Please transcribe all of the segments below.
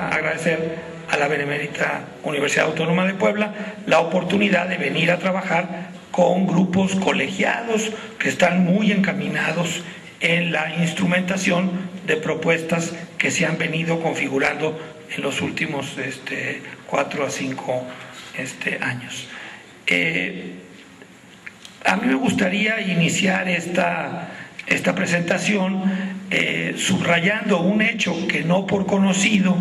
agradecer a la Benemérita Universidad Autónoma de Puebla la oportunidad de venir a trabajar con grupos colegiados que están muy encaminados en la instrumentación de propuestas que se han venido configurando en los últimos 4 a 5 años. A mí me gustaría iniciar esta presentación subrayando un hecho que no por conocido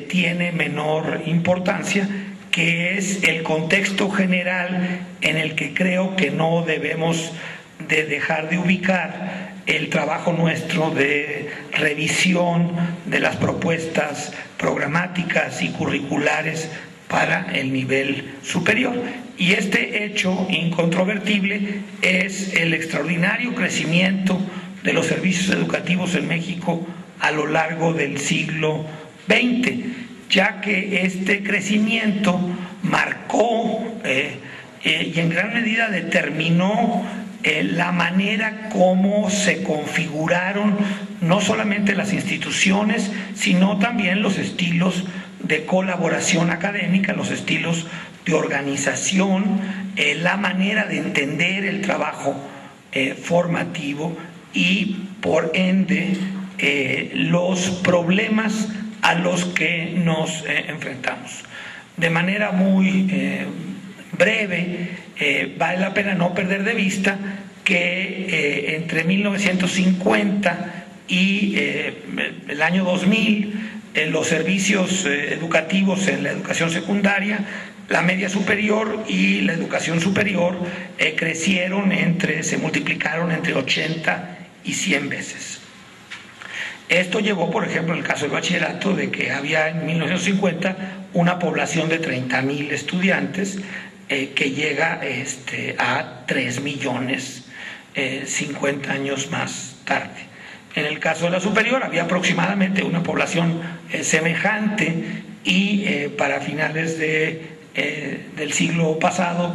tiene menor importancia, que es el contexto general en el que creo que no debemos de dejar de ubicar el trabajo nuestro de revisión de las propuestas programáticas y curriculares para el nivel superior. Y este hecho incontrovertible es el extraordinario crecimiento de los servicios educativos en México a lo largo del siglo XX, ya que este crecimiento marcó y en gran medida determinó la manera como se configuraron no solamente las instituciones, sino también los estilos de colaboración académica, los estilos de organización, la manera de entender el trabajo formativo y, por ende, los problemas a los que nos enfrentamos. De manera muy breve, vale la pena no perder de vista que entre 1950 y el año 2000, los servicios educativos en la educación secundaria, la media superior y la educación superior se multiplicaron entre 80 y 100 veces. Esto llevó, por ejemplo, en el caso del bachillerato, de que había en 1950 una población de 30,000 estudiantes que llega a 3 millones 50 años más tarde. En el caso de la superior había aproximadamente una población semejante y para finales del siglo pasado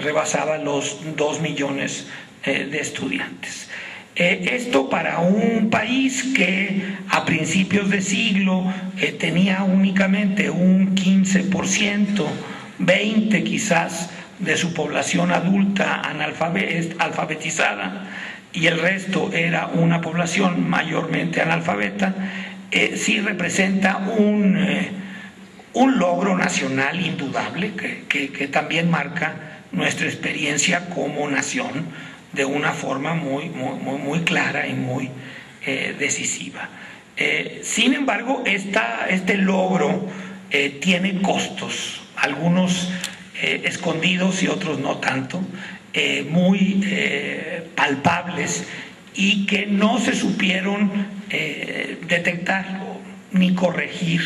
rebasaba los 2 millones de estudiantes. Esto para un país que a principios de siglo tenía únicamente un 15%, 20% quizás, de su población adulta alfabetizada, y el resto era una población mayormente analfabeta, sí representa un logro nacional indudable que también marca nuestra experiencia como nación de una forma muy clara y muy decisiva. Sin embargo, este logro tiene costos, algunos escondidos y otros no tanto, muy palpables, y que no se supieron detectar ni corregir,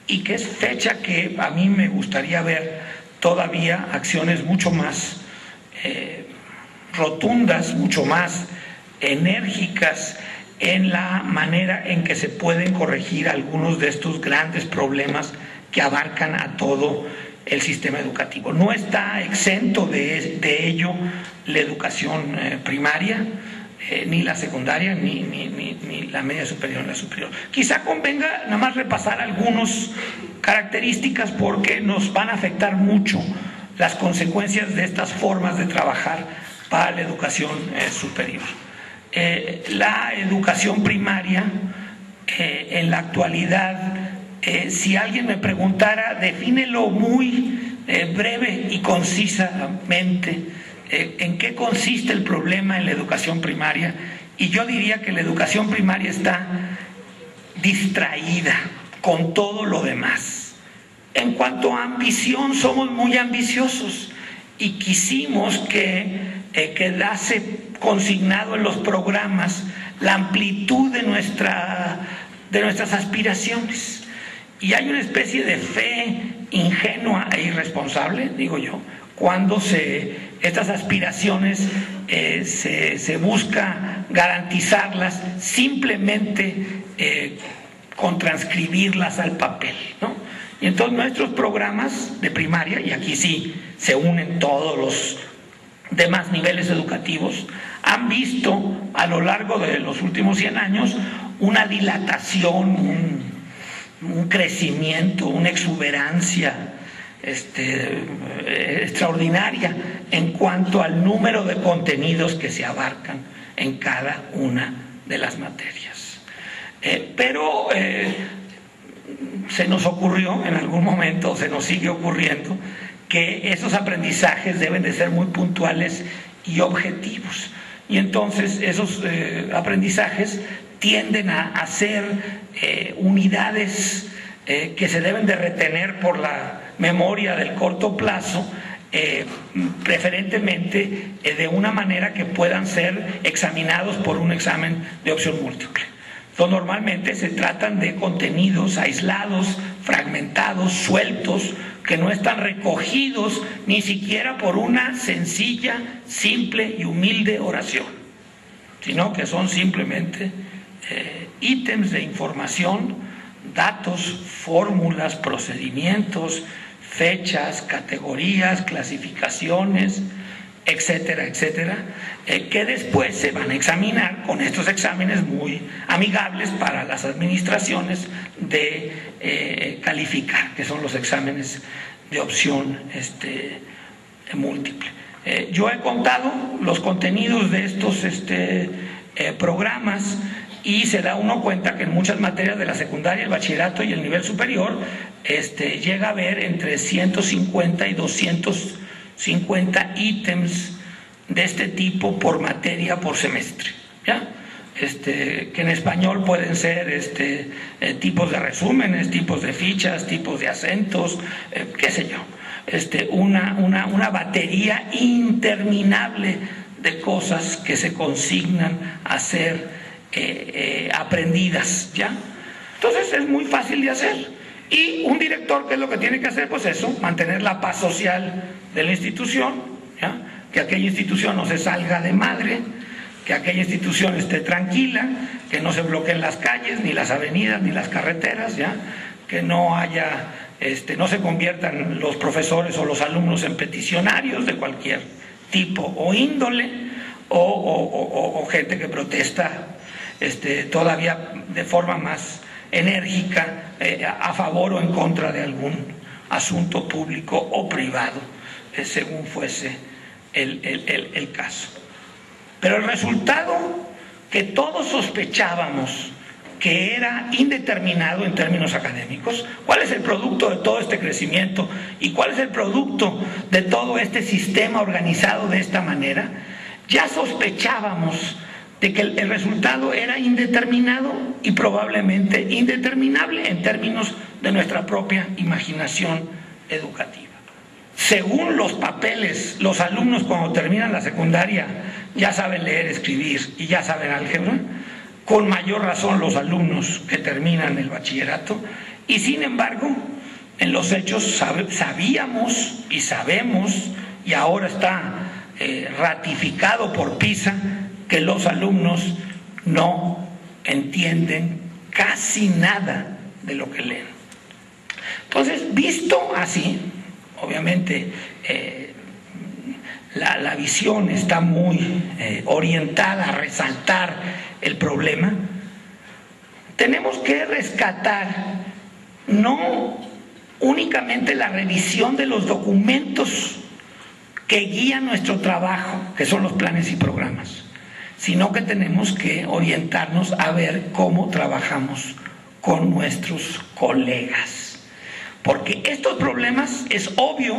y que es fecha que a mí me gustaría ver todavía acciones mucho más rotundas, mucho más enérgicas en la manera en que se pueden corregir algunos de estos grandes problemas que abarcan a todo el sistema educativo. No está exento de ello la educación primaria, ni la secundaria, ni la media superior ni la superior. Quizá convenga nada más repasar algunas características, porque nos van a afectar mucho las consecuencias de estas formas de trabajar para la educación superior. La educación primaria, en la actualidad, si alguien me preguntara, defínelo muy breve y concisamente, en qué consiste el problema en la educación primaria, y yo diría que la educación primaria está distraída con todo lo demás. En cuanto a ambición, somos muy ambiciosos y quisimos que quedase consignado en los programas la amplitud de nuestras aspiraciones. Y hay una especie de fe ingenua e irresponsable, digo yo, cuando estas aspiraciones se busca garantizarlas simplemente con transcribirlas al papel, ¿no? Y entonces nuestros programas de primaria, y aquí sí se unen todos los demás niveles educativos, han visto a lo largo de los últimos 100 años una dilatación, un crecimiento, una exuberancia extraordinaria en cuanto al número de contenidos que se abarcan en cada una de las materias. Pero se nos ocurrió en algún momento, se nos sigue ocurriendo, que esos aprendizajes deben de ser muy puntuales y objetivos. Y entonces esos aprendizajes tienden a ser unidades que se deben de retener por la memoria del corto plazo, preferentemente de una manera que puedan ser examinados por un examen de opción múltiple. Entonces, normalmente se tratan de contenidos aislados, fragmentados, sueltos, que no están recogidos ni siquiera por una sencilla, simple y humilde oración, sino que son simplemente ítems de información, datos, fórmulas, procedimientos, fechas, categorías, clasificaciones, etcétera, etcétera, que después se van a examinar con estos exámenes muy amigables para las administraciones de calificar, que son los exámenes de opción múltiple. Yo he contado los contenidos de estos programas y se da uno cuenta que en muchas materias de la secundaria, el bachillerato y el nivel superior llega a haber entre 150 y 250 ítems de este tipo por materia por semestre, ¿ya? Que en español pueden ser tipos de resúmenes, tipos de fichas, tipos de acentos, qué sé yo, una batería interminable de cosas que se consignan a ser aprendidas, ¿ya? Entonces es muy fácil de hacer. Y un director, ¿qué es lo que tiene que hacer? Pues eso, mantener la paz social de la institución, ¿ya? Que aquella institución no se salga de madre, que aquella institución esté tranquila, que no se bloqueen las calles, ni las avenidas, ni las carreteras, ¿ya? Que no haya, no se conviertan los profesores o los alumnos en peticionarios de cualquier tipo o índole, o gente que protesta todavía de forma más enérgica a favor o en contra de algún asunto público o privado, según fuese el caso. Pero el resultado que todos sospechábamos que era indeterminado en términos académicos, ¿cuál es el producto de todo este crecimiento y cuál es el producto de todo este sistema organizado de esta manera? Ya sospechábamos de que el resultado era indeterminado y probablemente indeterminable en términos de nuestra propia imaginación educativa. Según los papeles, los alumnos cuando terminan la secundaria ya saben leer, escribir y ya saben álgebra, con mayor razón los alumnos que terminan el bachillerato, y sin embargo, en los hechos sabíamos y sabemos, y ahora está ratificado por PISA, que los alumnos no entienden casi nada de lo que leen. Entonces, visto así, obviamente la visión está muy orientada a resaltar el problema. Tenemos que rescatar no únicamente la revisión de los documentos que guían nuestro trabajo, que son los planes y programas, sino que tenemos que orientarnos a ver cómo trabajamos con nuestros colegas. Porque estos problemas es obvio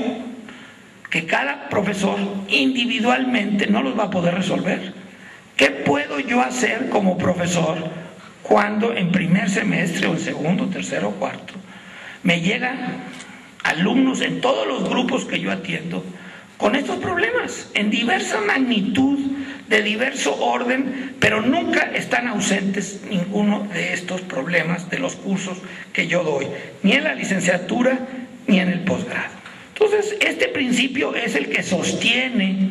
que cada profesor individualmente no los va a poder resolver. ¿Qué puedo yo hacer como profesor cuando en primer semestre o en segundo, tercero o cuarto me llegan alumnos en todos los grupos que yo atiendo con estos problemas en diversa magnitud, de diverso orden, pero nunca están ausentes ninguno de estos problemas de los cursos que yo doy, ni en la licenciatura ni en el posgrado? Entonces, este principio es el que sostiene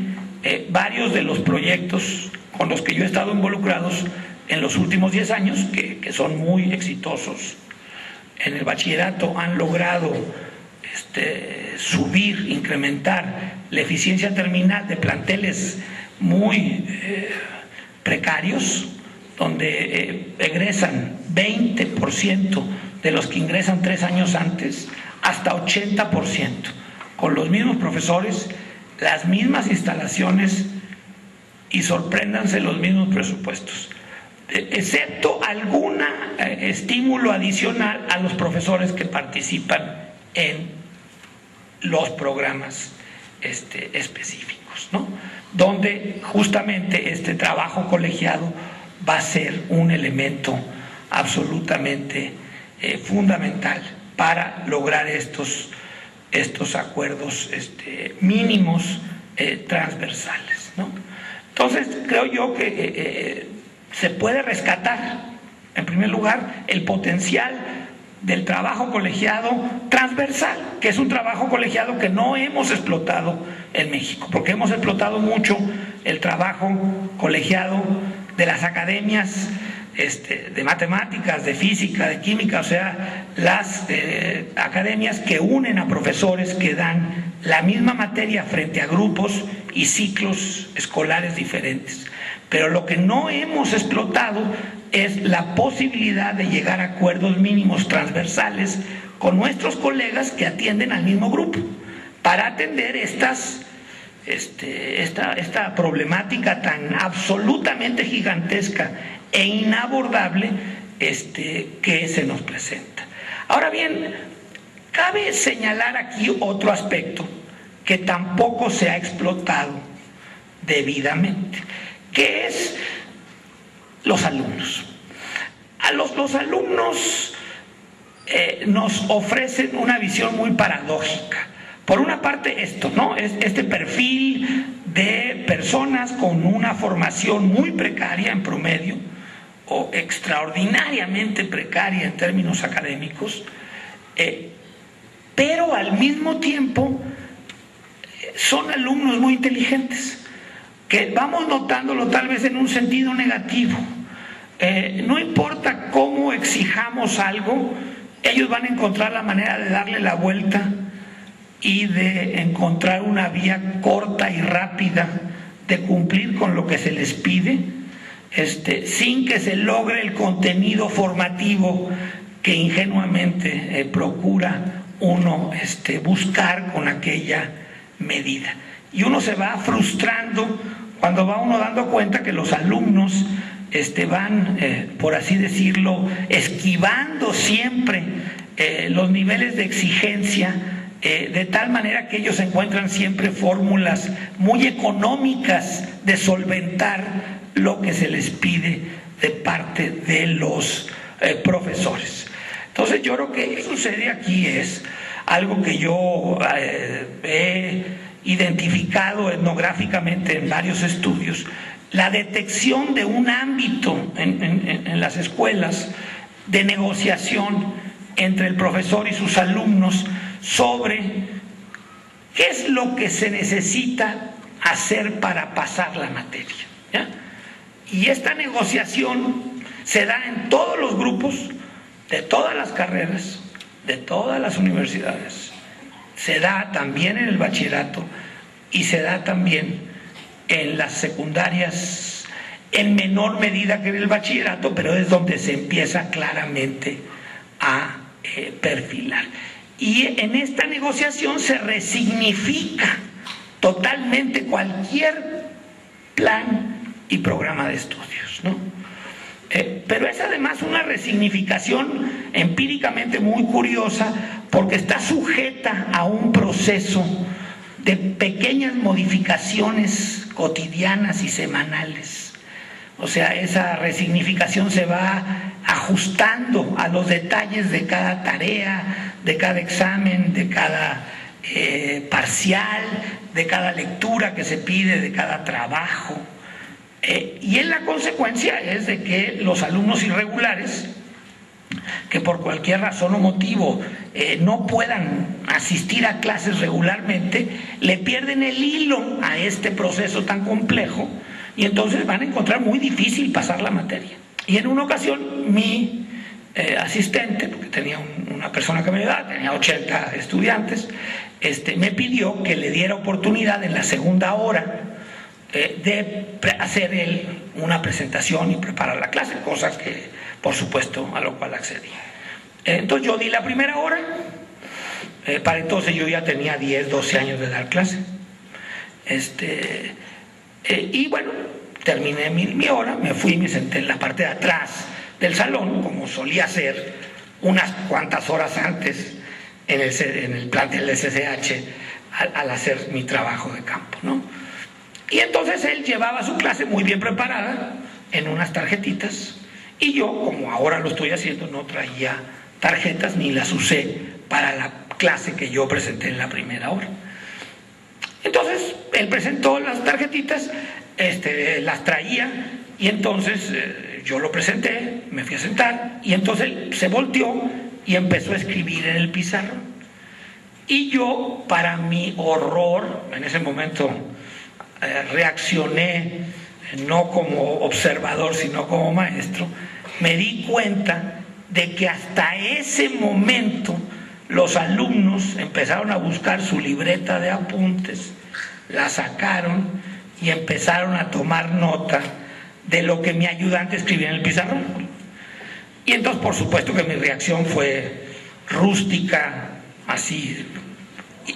varios de los proyectos con los que yo he estado involucrados en los últimos 10 años, que son muy exitosos. En el bachillerato han logrado subir, incrementar la eficiencia terminal de planteles muy precarios, donde egresan 20% de los que ingresan 3 años antes, hasta 80%, con los mismos profesores, las mismas instalaciones y sorpréndanse los mismos presupuestos, excepto algún estímulo adicional a los profesores que participan en los programas específicos, ¿no? Donde justamente este trabajo colegiado va a ser un elemento absolutamente fundamental para lograr estos acuerdos mínimos transversales, ¿no? Entonces creo yo que se puede rescatar, en primer lugar, el potencial del trabajo colegiado transversal, que es un trabajo colegiado que no hemos explotado en México, porque hemos explotado mucho el trabajo colegiado de las academias de matemáticas, de física, de química, o sea, las academias que unen a profesores que dan la misma materia frente a grupos y ciclos escolares diferentes. Pero lo que no hemos explotado es la posibilidad de llegar a acuerdos mínimos transversales con nuestros colegas que atienden al mismo grupo, para atender esta problemática tan absolutamente gigantesca e inabordable que se nos presenta. Ahora bien, cabe señalar aquí otro aspecto que tampoco se ha explotado debidamente, que es los alumnos. Los alumnos nos ofrecen una visión muy paradójica. Por una parte esto, ¿no? Es este perfil de personas con una formación muy precaria en promedio, o extraordinariamente precaria en términos académicos, pero al mismo tiempo son alumnos muy inteligentes, que vamos notándolo tal vez en un sentido negativo. No importa cómo exijamos algo, ellos van a encontrar la manera de darle la vuelta y de encontrar una vía corta y rápida de cumplir con lo que se les pide, sin que se logre el contenido formativo que ingenuamente procura uno buscar con aquella medida. Y uno se va frustrando cuando va uno dando cuenta que los alumnos van, por así decirlo, esquivando siempre los niveles de exigencia, de tal manera que ellos encuentran siempre fórmulas muy económicas de solventar lo que se les pide de parte de los profesores. Entonces yo creo que lo que sucede aquí es algo que yo he identificado etnográficamente en varios estudios, la detección de un ámbito en las escuelas de negociación entre el profesor y sus alumnos sobre qué es lo que se necesita hacer para pasar la materia, ¿ya? Y esta negociación se da en todos los grupos, de todas las carreras, de todas las universidades. Se da también en el bachillerato y se da también en las secundarias, en menor medida que en el bachillerato, pero es donde se empieza claramente a perfilar. Y en esta negociación se resignifica totalmente cualquier plan y programa de estudios, ¿no? Pero es además una resignificación empíricamente muy curiosa, porque está sujeta a un proceso de pequeñas modificaciones cotidianas y semanales. O sea, esa resignificación se va ajustando a los detalles de cada tarea, de cada examen, de cada parcial, de cada lectura que se pide, de cada trabajo. Y en la consecuencia es de que los alumnos irregulares, que por cualquier razón o motivo no puedan asistir a clases regularmente, le pierden el hilo a este proceso tan complejo y entonces van a encontrar muy difícil pasar la materia. Y en una ocasión mi asistente, porque tenía una persona que me ayudaba, tenía 80 estudiantes, me pidió que le diera oportunidad en la segunda hora de hacer él una presentación y preparar la clase, cosas que, por supuesto, a lo cual accedí. Entonces yo di la primera hora. Para entonces yo ya tenía 10, 12 años de dar clase. Y bueno, terminé mi hora, me fui y me senté en la parte de atrás del salón, como solía hacer unas cuantas horas antes en el plantel del CCH al hacer mi trabajo de campo, ¿no? Y entonces él llevaba su clase muy bien preparada en unas tarjetitas, y yo, como ahora lo estoy haciendo, no traía tarjetas ni las usé para la clase que yo presenté en la primera hora. Entonces él presentó las tarjetitas, las traía, y entonces yo lo presenté, me fui a sentar, y entonces él se volteó y empezó a escribir en el pizarrón. Y yo, para mi horror, en ese momento reaccioné no como observador sino como maestro. Me di cuenta de que hasta ese momento los alumnos empezaron a buscar su libreta de apuntes, la sacaron y empezaron a tomar nota de lo que mi ayudante escribía en el pizarrón. Y entonces, por supuesto que mi reacción fue rústica, así,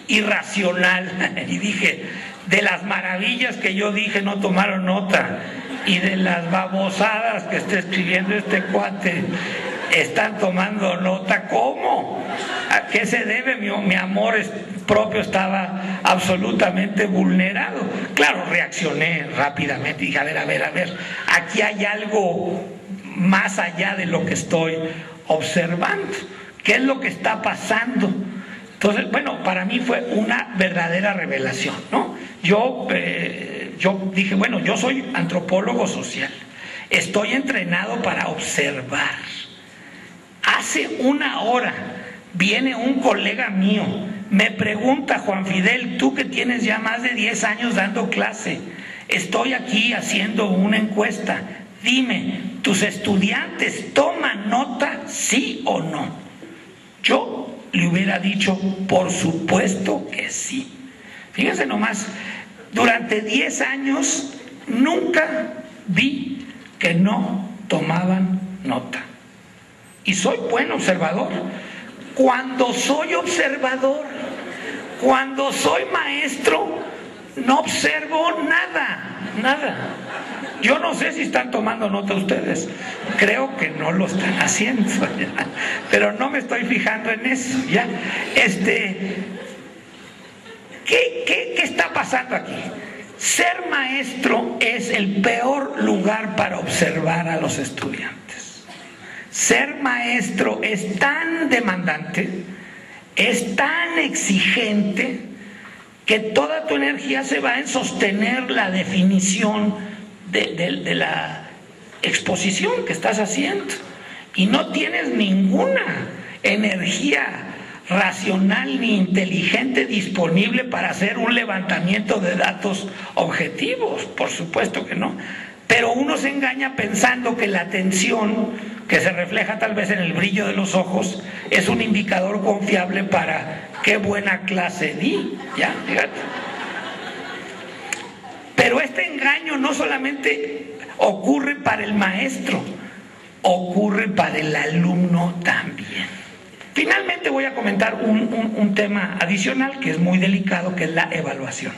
irracional, y dije: de las maravillas que yo dije no tomaron nota, y de las babosadas que está escribiendo este cuate están tomando nota. ¿Cómo? ¿A qué se debe? Mi amor propio estaba absolutamente vulnerado. Claro, reaccioné rápidamente y dije: a ver, aquí hay algo más allá de lo que estoy observando. ¿Qué es lo que está pasando? Entonces, bueno, para mí fue una verdadera revelación, ¿no? Yo dije, bueno, yo soy antropólogo social, estoy entrenado para observar. Hace una hora viene un colega mío, me pregunta: Juan Fidel, tú que tienes ya más de 10 años dando clase, estoy aquí haciendo una encuesta, dime, ¿tus estudiantes toman nota, sí o no? Yo le hubiera dicho: por supuesto que sí. Fíjense nomás, durante 10 años nunca vi que no tomaban nota. Y soy buen observador. Cuando soy observador, cuando soy maestro, no observo nada. Yo no sé si están tomando nota ustedes, creo que no lo están haciendo, ¿ya? Pero no me estoy fijando en eso, ¿ya? ¿Qué está pasando aquí? Ser maestro es el peor lugar para observar a los estudiantes. Ser maestro es tan demandante, es tan exigente, que toda tu energía se va en sostener la definición de la exposición que estás haciendo, y no tienes ninguna energía racional ni inteligente disponible para hacer un levantamiento de datos objetivos. Por supuesto que no, pero uno se engaña pensando que la atención, que se refleja tal vez en el brillo de los ojos, es un indicador confiable para qué buena clase di, ya, fíjate. Pero este engaño no solamente ocurre para el maestro, ocurre para el alumno también. Finalmente voy a comentar un tema adicional que es muy delicado, que es la evaluación,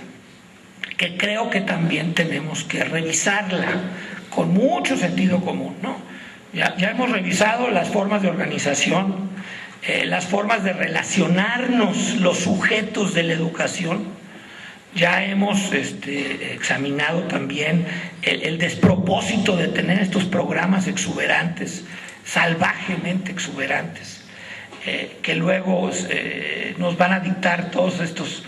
que creo que también tenemos que revisarla con mucho sentido común, ¿no? Ya hemos revisado las formas de organización, las formas de relacionarnos los sujetos de la educación. Ya hemos examinado también el despropósito de tener estos programas exuberantes, salvajemente exuberantes, que luego nos van a dictar todos estos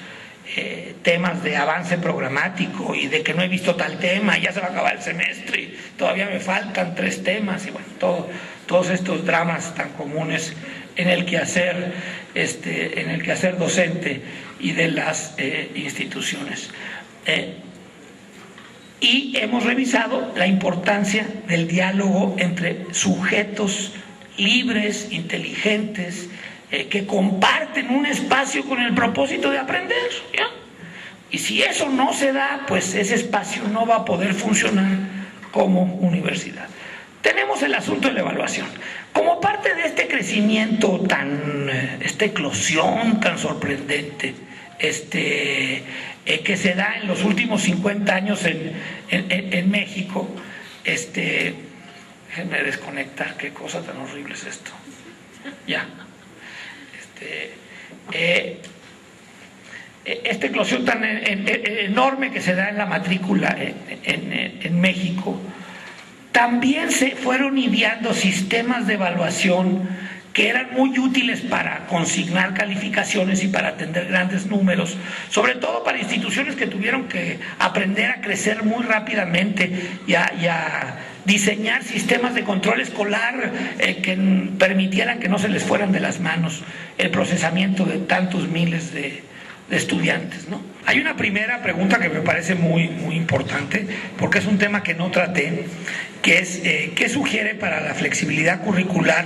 temas de avance programático, y de que no he visto tal tema, ya se va a acabar el semestre y todavía me faltan 3 temas, y bueno, todos estos dramas tan comunes en el quehacer docente y de las instituciones. Y hemos revisado la importancia del diálogo entre sujetos libres, inteligentes, que comparten un espacio con el propósito de aprender, ¿ya? Y si eso no se da, pues ese espacio no va a poder funcionar como universidad. Tenemos el asunto de la evaluación. Como parte de este crecimiento esta eclosión tan sorprendente, que se da en los últimos 50 años en México, déjenme desconectar, qué cosa tan horrible es esto. Ya. Esta eclosión tan enorme que se da en la matrícula en México, también se fueron ideando sistemas de evaluación que eran muy útiles para consignar calificaciones y para atender grandes números, sobre todo para instituciones que tuvieron que aprender a crecer muy rápidamente y a diseñar sistemas de control escolar que permitieran que no se les fueran de las manos el procesamiento de tantos miles de estudiantes, ¿no? Hay una primera pregunta que me parece muy importante, porque es un tema que no traté, que es ¿qué sugiere para la flexibilidad curricular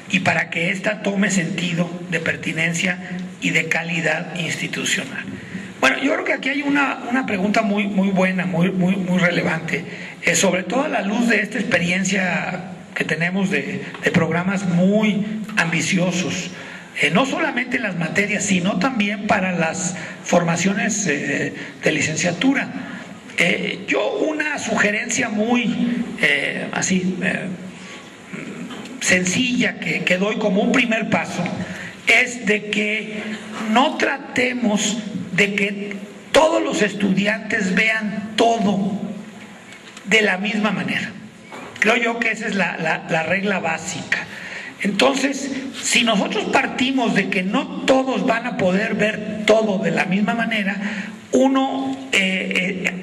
y para que ésta tome sentido de pertinencia y de calidad institucional? Bueno, yo creo que aquí hay una pregunta muy buena, muy relevante, sobre todo a la luz de esta experiencia que tenemos de programas muy ambiciosos, no solamente en las materias, sino también para las formaciones de licenciatura. Yo una sugerencia muy sencilla que doy como un primer paso es de que no tratemos de que todos los estudiantes vean todo de la misma manera. Creo yo que esa es la regla básica. Entonces, si nosotros partimos de que no todos van a poder ver todo de la misma manera, uno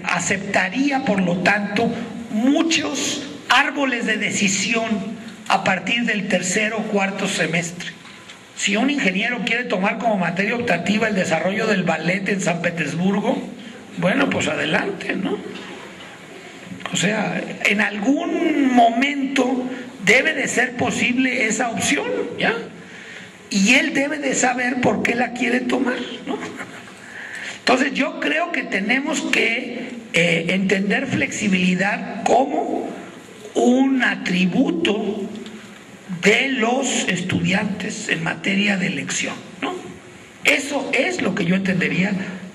aceptaría, por lo tanto, muchos árboles de decisión a partir del tercer o cuarto semestre. Si un ingeniero quiere tomar como materia optativa el desarrollo del ballet en San Petersburgo, bueno, pues adelante, ¿no? O sea, en algún momento debe de ser posible esa opción, ¿ya? Y él debe de saber por qué la quiere tomar, ¿no? Entonces yo creo que tenemos que entender flexibilidad como un atributo de los estudiantes en materia de elección, ¿no? Eso es lo que yo entendería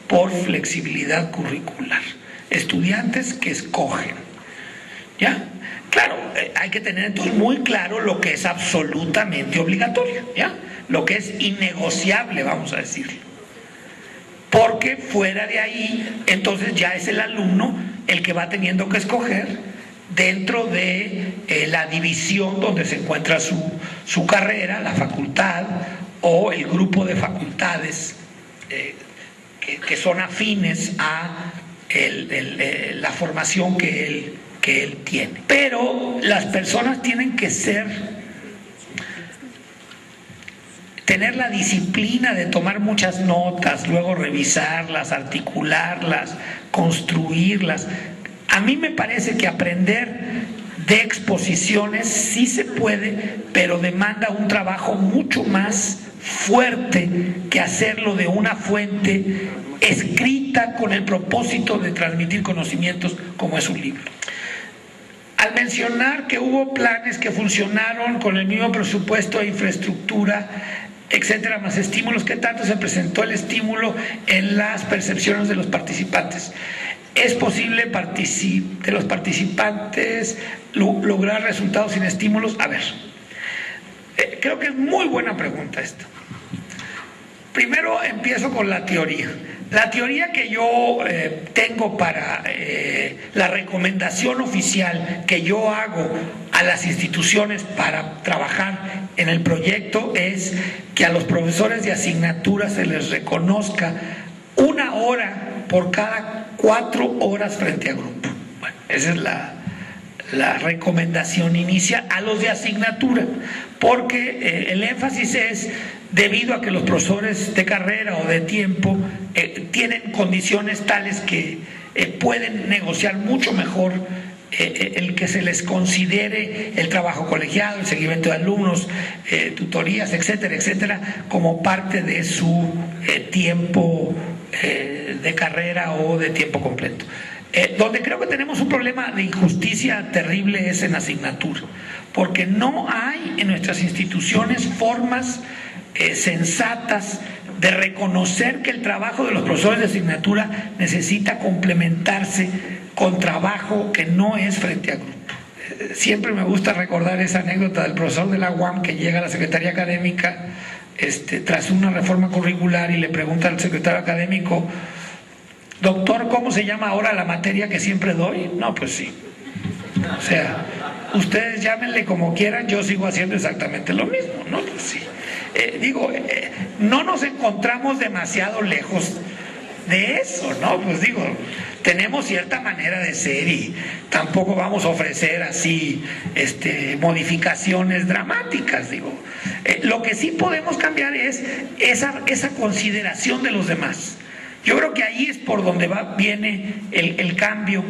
por flexibilidad curricular. Estudiantes que escogen, ¿ya? Claro, hay que tener entonces muy claro lo que es absolutamente obligatorio, ¿ya? Lo que es innegociable, vamos a decirlo. Porque fuera de ahí, entonces ya es el alumno el que va teniendo que escoger dentro de la división donde se encuentra su carrera, la facultad o el grupo de facultades que son afines a la formación que él tiene. Pero las personas tienen que tener la disciplina de tomar muchas notas, luego revisarlas, articularlas, construirlas. A mí me parece que aprender de exposiciones sí se puede, pero demanda un trabajo mucho más fuerte que hacerlo de una fuente escrita con el propósito de transmitir conocimientos como es un libro. Al mencionar que hubo planes que funcionaron con el mismo presupuesto de infraestructura, etcétera, más estímulos, ¿qué tanto se presentó el estímulo en las percepciones de los participantes? ¿Es posible de los participantes lograr resultados sin estímulos? A ver, creo que es muy buena pregunta esta. Primero empiezo con la teoría. La teoría que yo tengo para la recomendación oficial que yo hago a las instituciones para trabajar en el proyecto es que a los profesores de asignatura se les reconozca 1 hora por cada 4 horas frente a grupo. Bueno, esa es la recomendación inicial a los de asignatura, porque el énfasis es debido a que los profesores de carrera o de tiempo tienen condiciones tales que pueden negociar mucho mejor el que se les considere el trabajo colegiado, el seguimiento de alumnos, tutorías, etcétera, etcétera, como parte de su tiempo de carrera o de tiempo completo. Donde creo que tenemos un problema de injusticia terrible es en asignatura, porque no hay en nuestras instituciones formas sensatas de reconocer que el trabajo de los profesores de asignatura necesita complementarse con trabajo que no es frente a grupo. Siempre me gusta recordar esa anécdota del profesor de la UAM que llega a la Secretaría Académica tras una reforma curricular y le pregunta al secretario académico: doctor, ¿cómo se llama ahora la materia que siempre doy? No, pues sí. O sea, ustedes llámenle como quieran, yo sigo haciendo exactamente lo mismo, ¿no? Pues sí. No nos encontramos demasiado lejos de eso, ¿no? Pues digo, tenemos cierta manera de ser y tampoco vamos a ofrecer así modificaciones dramáticas, digo. Lo que sí podemos cambiar es esa consideración de los demás. Yo creo que ahí es por donde viene el cambio,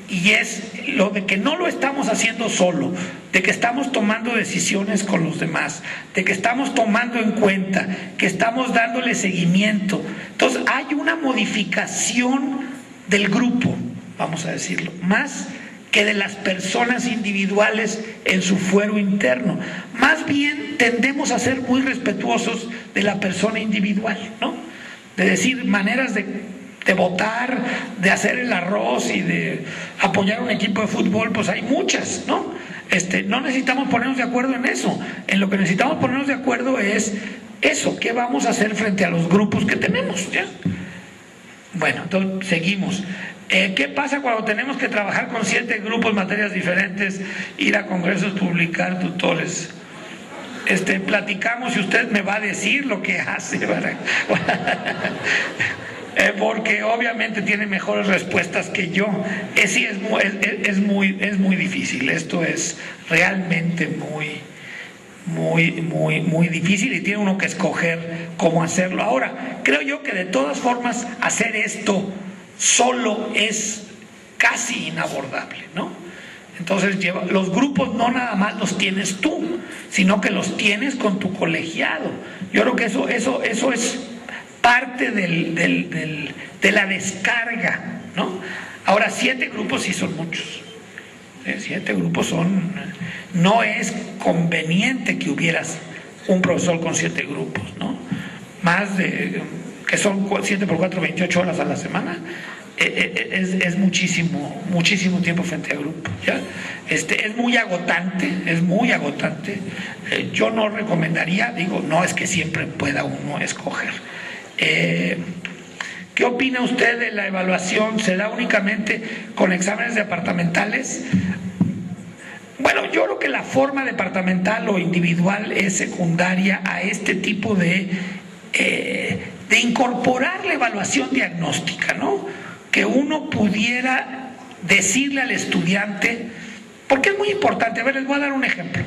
y es lo de que no lo estamos haciendo solo, de que estamos tomando decisiones con los demás, de que estamos tomando en cuenta, que estamos dándole seguimiento. Entonces hay una modificación del grupo, vamos a decirlo, más que de las personas individuales en su fuero interno. Más bien tendemos a ser muy respetuosos de la persona individual, ¿no? De decir maneras de votar, de hacer el arroz y de apoyar un equipo de fútbol, pues hay muchas, ¿no? No necesitamos ponernos de acuerdo en eso. En lo que necesitamos ponernos de acuerdo es eso, ¿qué vamos a hacer frente a los grupos que tenemos? ¿Ya? Bueno, entonces seguimos. ¿Qué pasa cuando tenemos que trabajar con 7 grupos, materias diferentes, ir a congresos, publicar tutores? Platicamos y usted me va a decir lo que hace, ¿verdad? Porque obviamente tiene mejores respuestas que yo. Sí, es muy difícil. Esto es realmente muy difícil, y tiene uno que escoger cómo hacerlo. Ahora, creo yo que de todas formas hacer esto solo es casi inabordable, ¿no? Entonces los grupos no nada más los tienes tú, sino que los tienes con tu colegiado. Yo creo que eso es parte de la descarga, ¿no? Ahora, 7 grupos sí son muchos. 7 grupos no es conveniente que hubieras un profesor con 7 grupos, ¿no? Más de, que son 7 por 4, 28 horas a la semana. Es muchísimo tiempo frente a grupo, ¿ya? Es muy agotante, yo no recomendaría, digo, no es que siempre pueda uno escoger. ¿Qué opina usted de la evaluación? ¿Se da únicamente con exámenes departamentales? Bueno, yo creo que la forma departamental o individual es secundaria a este tipo de incorporar la evaluación diagnóstica, ¿no? Que uno pudiera decirle al estudiante, porque es muy importante. A ver, les voy a dar un ejemplo.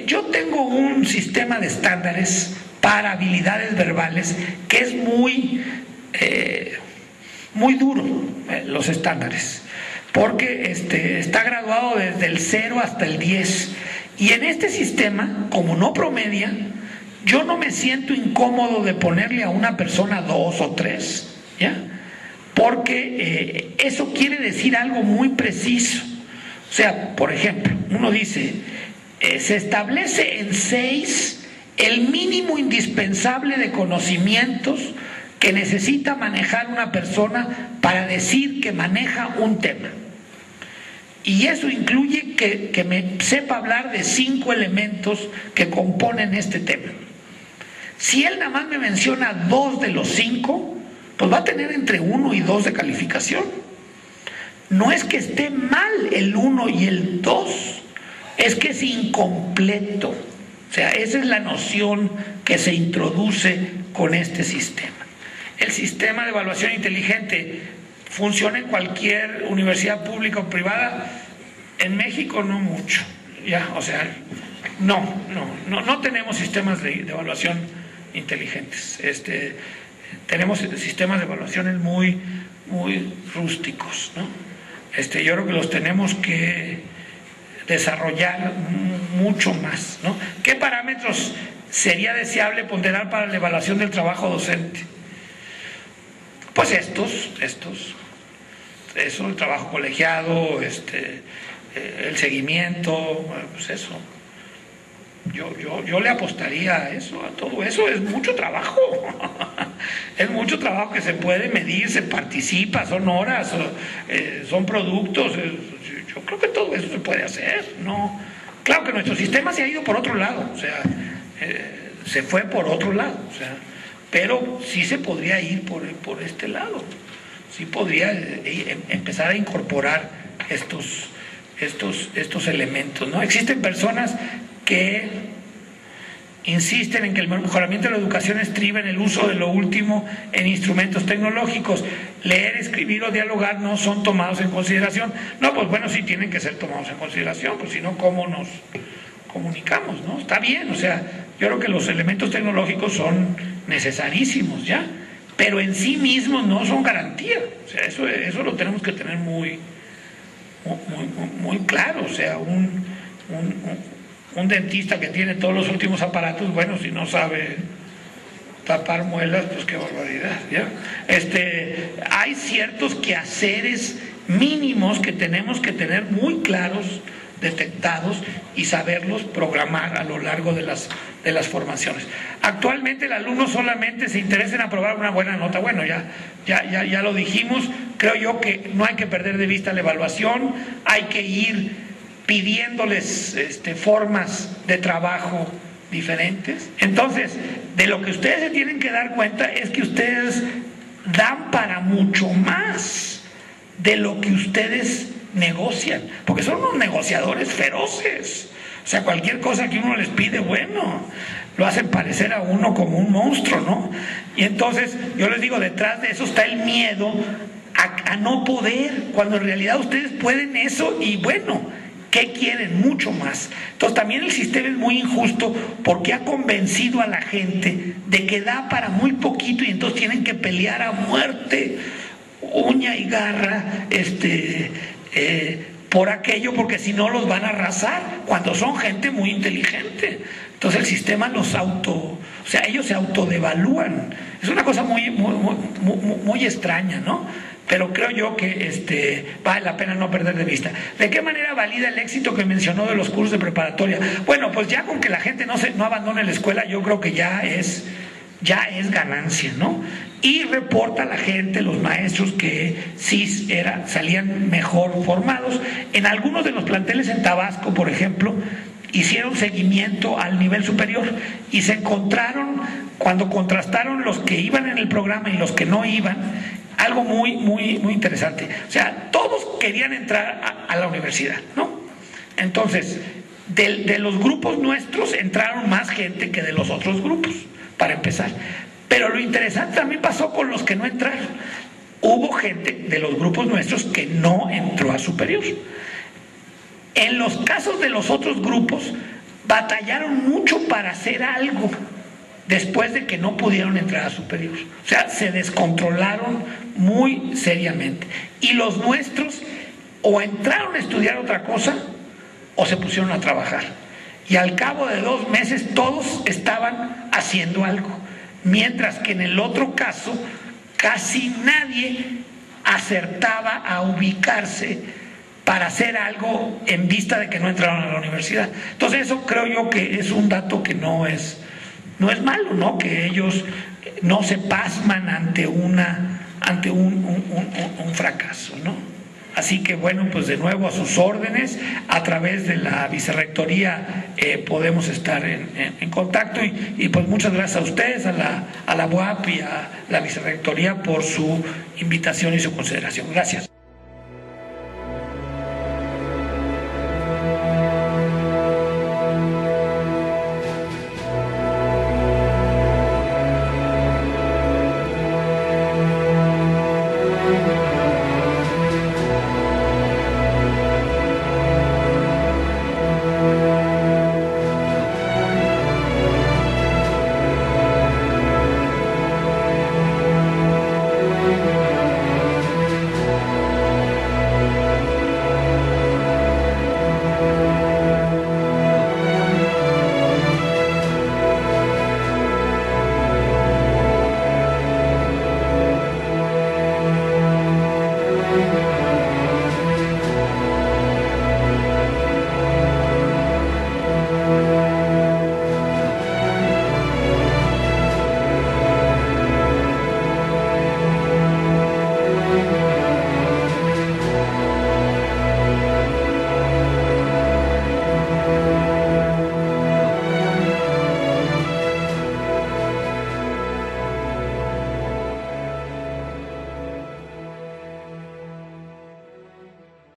Yo tengo un sistema de estándares para habilidades verbales que es muy duro, los estándares, porque está graduado desde el 0 hasta el 10, y en este sistema, como no promedia, yo no me siento incómodo de ponerle a una persona 2 o 3, ¿ya? Porque eso quiere decir algo muy preciso. O sea, por ejemplo, uno dice, se establece en 6 el mínimo indispensable de conocimientos que necesita manejar una persona para decir que maneja un tema. Y eso incluye que me sepa hablar de 5 elementos que componen este tema. Si él nada más me menciona 2 de los 5, pues va a tener entre 1 y 2 de calificación. No es que esté mal el 1 y el 2, es que es incompleto. O sea, esa es la noción que se introduce con este sistema. El sistema de evaluación inteligente funciona en cualquier universidad pública o privada. En México no mucho, ya, o sea, no tenemos sistemas de evaluación inteligentes. Tenemos sistemas de evaluaciones muy rústicos, ¿no? Yo creo que los tenemos que desarrollar mucho más, ¿no? ¿Qué parámetros sería deseable ponderar para la evaluación del trabajo docente? Pues eso, el trabajo colegiado, el seguimiento, pues eso. Yo le apostaría a eso, a todo eso. Es mucho trabajo. Es mucho trabajo que se puede medir, se participa, son horas, son productos. Yo creo que todo eso se puede hacer, ¿no? Claro que nuestro sistema se ha ido por otro lado, o sea, se fue por otro lado, o sea, pero sí se podría ir por este lado. Sí podría empezar a incorporar estos elementos, ¿no? Existen personas que insisten en que el mejoramiento de la educación estriba en el uso de lo último en instrumentos tecnológicos. Leer, escribir o dialogar no son tomados en consideración. No, pues bueno, sí tienen que ser tomados en consideración, pues si no, ¿cómo nos comunicamos, no? Está bien, o sea, yo creo que los elementos tecnológicos son necesarísimos ya, pero en sí mismos no son garantía. O sea, eso lo tenemos que tener muy claro. O sea, un dentista que tiene todos los últimos aparatos, bueno, si no sabe tapar muelas, pues qué barbaridad, ¿ya? Hay ciertos quehaceres mínimos que tenemos que tener muy claros, detectados, y saberlos programar a lo largo de las formaciones. Actualmente el alumno solamente se interesa en aprobar una buena nota. Bueno, ya lo dijimos. Creo yo que no hay que perder de vista la evaluación, hay que ir pidiéndoles formas de trabajo diferentes. Entonces, de lo que ustedes se tienen que dar cuenta es que ustedes dan para mucho más de lo que ustedes negocian, porque son unos negociadores feroces. O sea, cualquier cosa que uno les pide, bueno, lo hacen parecer a uno como un monstruo, ¿no? Y entonces, yo les digo, detrás de eso está el miedo a no poder, cuando en realidad ustedes pueden eso y bueno, ¿qué quieren? Mucho más. Entonces también el sistema es muy injusto porque ha convencido a la gente de que da para muy poquito y entonces tienen que pelear a muerte, uña y garra, por aquello, porque si no los van a arrasar, cuando son gente muy inteligente. Entonces el sistema o sea, ellos se autodevalúan. Es una cosa muy extraña, ¿no? Pero creo yo que vale la pena no perder de vista. ¿De qué manera valida el éxito que mencionó de los cursos de preparatoria? Bueno, pues ya con que la gente no abandone la escuela, yo creo que ya es ganancia, ¿no? Y reporta la gente, los maestros, que sí salían mejor formados. En algunos de los planteles en Tabasco, por ejemplo, hicieron seguimiento al nivel superior y se encontraron, cuando contrastaron los que iban en el programa y los que no iban, algo muy interesante. O sea, todos querían entrar a la universidad, ¿no? Entonces, de los grupos nuestros entraron más gente que de los otros grupos, para empezar. Pero lo interesante también pasó con los que no entraron. Hubo gente de los grupos nuestros que no entró a superior. En los casos de los otros grupos, batallaron mucho para hacer algo después de que no pudieron entrar a superior. O sea, se descontrolaron muy seriamente. Y los nuestros o entraron a estudiar otra cosa o se pusieron a trabajar. Y al cabo de 2 meses todos estaban haciendo algo. Mientras que en el otro caso casi nadie acertaba a ubicarse para hacer algo en vista de que no entraron a la universidad. Entonces eso creo yo que es un dato que no es malo, ¿no? Que ellos no se pasman ante un fracaso, ¿no? Así que bueno, pues de nuevo a sus órdenes, a través de la vicerrectoría podemos estar en contacto y pues muchas gracias a ustedes, a la UAP y a la vicerrectoría por su invitación y su consideración. Gracias.